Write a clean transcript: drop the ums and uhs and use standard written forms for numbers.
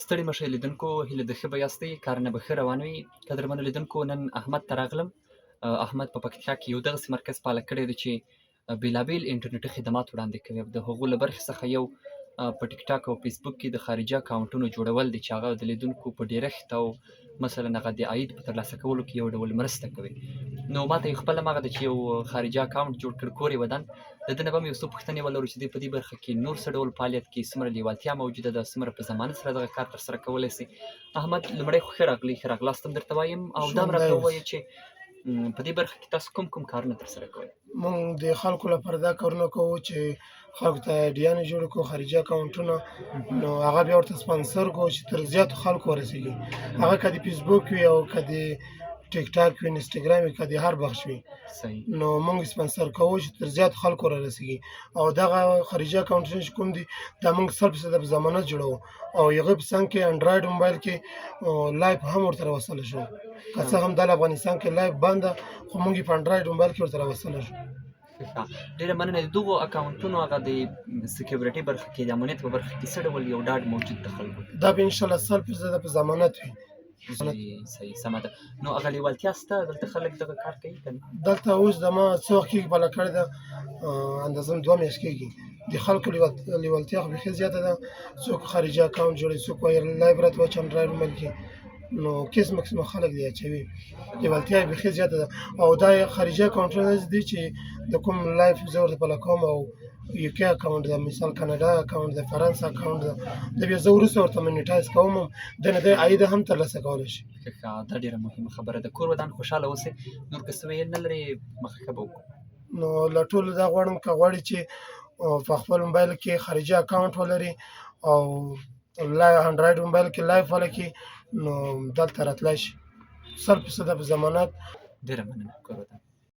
ستړي مه شئ لیدونکو، هیله ده ښه به یاستئ، کارونه به ښه روان وي. قدرمنو لیدونکو، نن احمد ته راغلم. احمد په پکتیا کې یو دغسې مرکز فعاله کړی دی چې بېلابېل انټرنیټي خدمات وړاندې کوي. د هغو له برخې څخه یو په ټیک ټاک او فیسبوک کې د خارجي اکاونټونو جوړول دي چې هغه د لیدونکو په ډېرښت او مثلا هغه د عاید په ترلاسه کولو کې یو ډول مرسته کوي. نو ما ته یې خپله هم هغه ده چې یو خارجي اکاونټ جوړ کړ، کور یې ودان. د ده نه به هم یو څو پوښتنې ولرو چې دوی په دې برخه کې نور څه ډول فعالیت کوي، څومره لیوالتیا موجوده ده، څومره په ضمانت سره دغه کار ترسره کولی شي. احمد، لومړی خو ښه راغلی، ښه راغلاست هم درته وایم، او دا هم راته ووایه چې په دې برخه کې تاسو کوم کارونه ترسره کوئ؟ مونږ د خلکو لپاره دا کارونه کوو چې خلکو ته آیډیانې جوړې کړو، خارجي اکاونټونه، نو هغه بیا ورته سپانسر کړو چې تر زیاتو خلکو ورسېږي. هغه که د فیسبوک وي او که د ټیک ټاک وي، انسټاګرام وي، که د هر بخش وي، صحیح. نو مونږ سپانسر کوو چې تر زیاتو خلکو رارسېږي. او دغه خارجي اکاونټونه چې کوم دي دا مونږ 100% په ضمانت جوړوو، او هغه په څنګ کې انډرایډ موبایل کې لایف هم ورته راوستلی شو. که څه هم دا له افغانستان کې لایف بند ده، خو مونږ یې په انډرایډ موبایل کې ورته راوستلی شو. ډېره مننه. د دغو اکاونټونو هغه د سکیورټي برخه کې، د امنیت په برخه کې څه ډول یو ډاډ موجود د خلکو؟ دا به انشاءالله 100% په ضمانت وي. صحیح، سمه ده. نو هغه لیوالتیا شته؟ دلته خلک دغه کار کوي که نه؟ دلته اوس د ما څه وخت کېږي بله کړې ده، اندازه 2 میاشتې کېږي. د خلکو لیوالتیا خو بیخي زیاته ده. څوک خارجي اکاونټ جوړوي، څوک وایي لایف راته واچوه انډرایډ موبایل کې، نو قسمه قسمه خلک دی اچوي. لیوالتیا یې بیخي زیاته ده. او دا خارجي اکاونټونه داسې دي چې د کوم لایف زه ورته پله کوم، او UK اکاونټ ده، مثال کاناډا اکاونټ ده، فرانس اکاونټ ده، د بیا زه وروسته ورته منیټایز کوم، د نه دی عاید هم ترلاسه کولی شي. دا ډېره مهمه خبره ده. کور ودان، خوشحاله اوسئ. نور که څه ویل نه لرې، مخه ښه به وکړو. نو له ټولو دا غواړم که غواړي چې په خپل موبایل کې خارجي اکاونټ ولري او انډرایډ موبایل کې لایف ولکړي، نو دلته راتلی شي 100% په ضمانت. ډېره مننه. کور ودان.